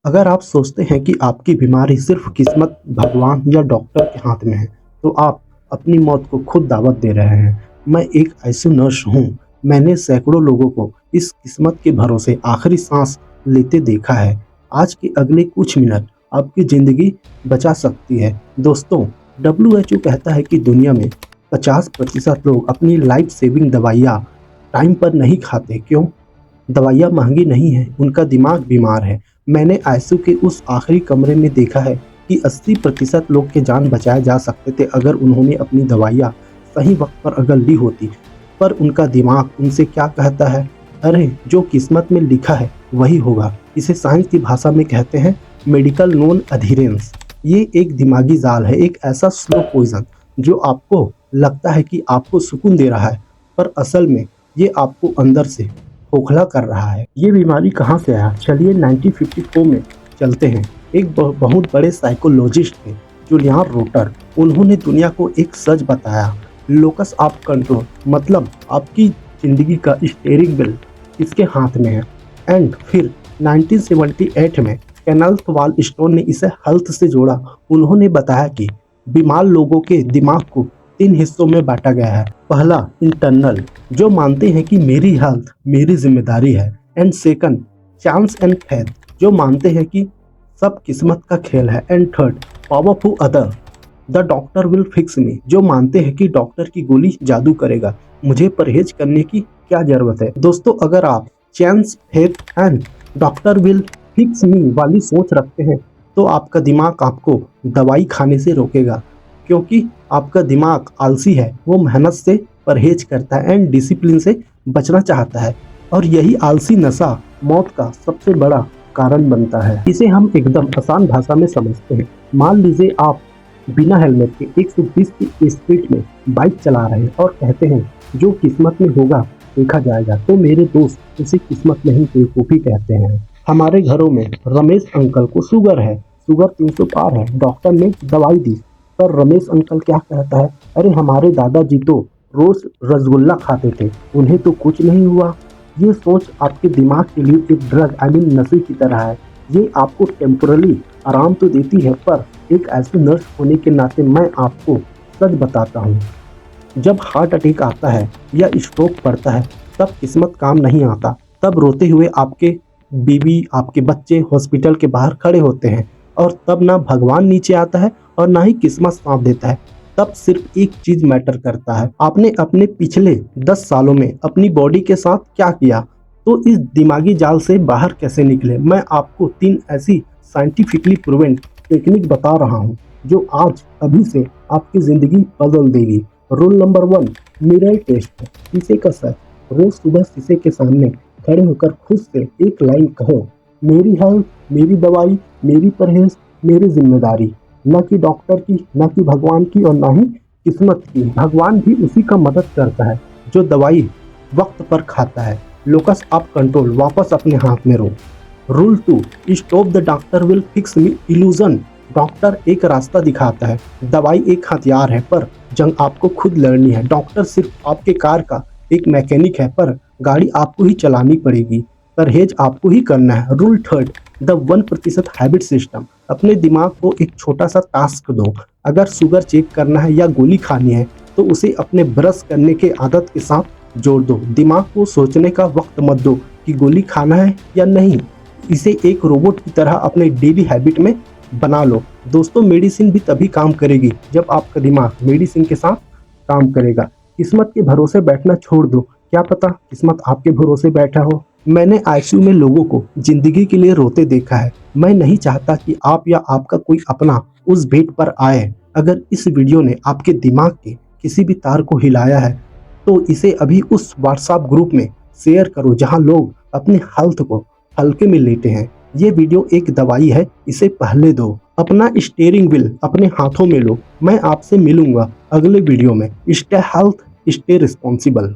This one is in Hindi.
अगर आप सोचते हैं कि आपकी बीमारी सिर्फ किस्मत, भगवान या डॉक्टर के हाथ में है, तो आप अपनी मौत को खुद दावत दे रहे हैं। मैं एक आईसीयू नर्स हूँ। मैंने सैकड़ों लोगों को इस किस्मत के भरोसे आखिरी सांस लेते देखा है। आज के अगले कुछ मिनट आपकी ज़िंदगी बचा सकती है। दोस्तों, डब्ल्यूएचओ कहता है कि दुनिया में 50% लोग अपनी लाइफ सेविंग दवाइयाँ टाइम पर नहीं खाते। क्यों? दवाइयाँ महंगी नहीं हैं, उनका दिमाग बीमार है। मैंने आईसीयू के उस आखिरी कमरे में देखा है कि 80% लोग के जान बचाए जा सकते थे अगर उन्होंने अपनी दवाइयाँ सही वक्त पर अगर ली होती। पर उनका दिमाग उनसे क्या कहता है? अरे, जो किस्मत में लिखा है वही होगा। इसे साइंस की भाषा में कहते हैं मेडिकल नॉन अधीरेंस। ये एक दिमागी जाल है, एक ऐसा स्लो पॉइजन जो आपको लगता है कि आपको सुकून दे रहा है, पर असल में ये आपको अंदर से खोखला कर रहा है। ये बीमारी कहाँ से आया? चलिए 1954 में चलते हैं। एक बहुत बड़े साइकोलॉजिस्ट थे, जूलियन रोटर। उन्होंने दुनिया को एक सच बताया, लोकस ऑफ कंट्रोल, मतलब आपकी जिंदगी का स्टीयरिंग व्हील किसके हाथ में है। एंड फिर 1978 में केनेथ वाल स्टोन ने इसे हेल्थ से जोड़ा। उन्होंने बताया कि बीमार लोगों के दिमाग को 3 हिस्सों में बांटा गया है। पहला, इंटरनल, जो मानते हैं कि मेरी हेल्थ मेरी जिम्मेदारी है। And second, chance and faith, जो मानते हैं कि सब किस्मत का खेल है। And third, powerful other, the doctor will fix me, जो मानते हैं कि डॉक्टर की गोली जादू करेगा, मुझे परहेज करने की क्या जरूरत है। दोस्तों, अगर आप chance, faith and doctor will fix me वाली सोच रखते हैं तो आपका दिमाग आपको दवाई खाने से रोकेगा, क्योंकि आपका दिमाग आलसी है। वो मेहनत से परहेज करता है एंड डिसिप्लिन से बचना चाहता है, और यही आलसी नशा मौत का सबसे बड़ा कारण बनता है। इसे हम एकदम आसान भाषा में समझते हैं। मान लीजिए आप बिना हेलमेट के 120 की स्पीड में बाइक चला रहे हैं और कहते हैं जो किस्मत में होगा देखा जाएगा। तो मेरे दोस्त, इसे किस्मत नहीं बेवकूफ़ी कहते हैं। हमारे घरों में रमेश अंकल को शुगर है, शुगर 300 पार है, डॉक्टर ने दवाई दी, पर रमेश अंकल क्या कहता है? अरे, हमारे दादाजी तो रोज रसगुल्ला खाते थे, उन्हें तो कुछ नहीं हुआ। ये सोच आपके दिमाग के लिए एक ड्रग, नशे की तरह है। ये आपको टेम्पोरली आराम तो देती है, पर एक ऐसे नर्स होने के नाते मैं आपको सच बताता हूँ, जब हार्ट अटैक आता है या स्ट्रोक पड़ता है तब किस्मत काम नहीं आता। तब रोते हुए आपके बीवी, आपके बच्चे हॉस्पिटल के बाहर खड़े होते हैं, और तब ना भगवान नीचे आता है और ना ही किस्मत साथ देता है। तब सिर्फ एक चीज मैटर करता है, आपने अपने पिछले 10 सालों में अपनी बॉडी के साथ क्या किया। तो इस दिमागी जाल से बाहर कैसे निकले, मैं आपको 3 ऐसी साइंटिफिकली प्रूवन टेक्निक बता रहा हूँ जो आज अभी से आपकी जिंदगी बदल देगी। Rule number 1, mirror test. शीशे का सर, रोज सुबह शीशे के सामने खड़े होकर खुद से एक लाइन कहो, मेरी हेल्थ मेरी दवाई, मेरी परहेज मेरी जिम्मेदारी। न कि डॉक्टर की, न कि भगवान की, और न ही किस्मत की। भगवान भी उसी का मदद करता है जो दवाई वक्त पर खाता है। लोकस ऑफ कंट्रोल वापस अपने हाथ में रो। Rule 2, stop the doctor will fix me illusion. Doctor एक रास्ता दिखाता है, दवाई एक हथियार है, पर जंग आपको खुद लड़नी है। डॉक्टर सिर्फ आपके कार का एक मैकेनिक है, पर गाड़ी आपको ही चलानी पड़ेगी। परहेज आपको ही करना है। Rule 3, the 1% habit system. अपने दिमाग को एक छोटा सा टास्क दो। अगर शुगर चेक करना है या गोली खानी है तो उसे अपने ब्रश करने के आदत के साथ जोड़ दो। दिमाग को सोचने का वक्त मत दो कि गोली खाना है या नहीं। इसे एक रोबोट की तरह अपने डेली हैबिट में बना लो। दोस्तों, मेडिसिन भी तभी काम करेगी जब आपका दिमाग मेडिसिन के साथ काम करेगा। किस्मत के भरोसे बैठना छोड़ दो, क्या पता किस्मत आपके भरोसे बैठा हो। मैंने आईसीयू में लोगों को जिंदगी के लिए रोते देखा है। मैं नहीं चाहता कि आप या आपका कोई अपना उस बेड पर आए। अगर इस वीडियो ने आपके दिमाग के किसी भी तार को हिलाया है तो इसे अभी उस व्हाट्सएप ग्रुप में शेयर करो जहां लोग अपनी हेल्थ को हल्के में लेते हैं। ये वीडियो एक दवाई है, इसे पहले दो। अपना स्टीयरिंग व्हील अपने हाथों में लो। मैं आपसे मिलूंगा अगले वीडियो में। Stay health, stay responsible.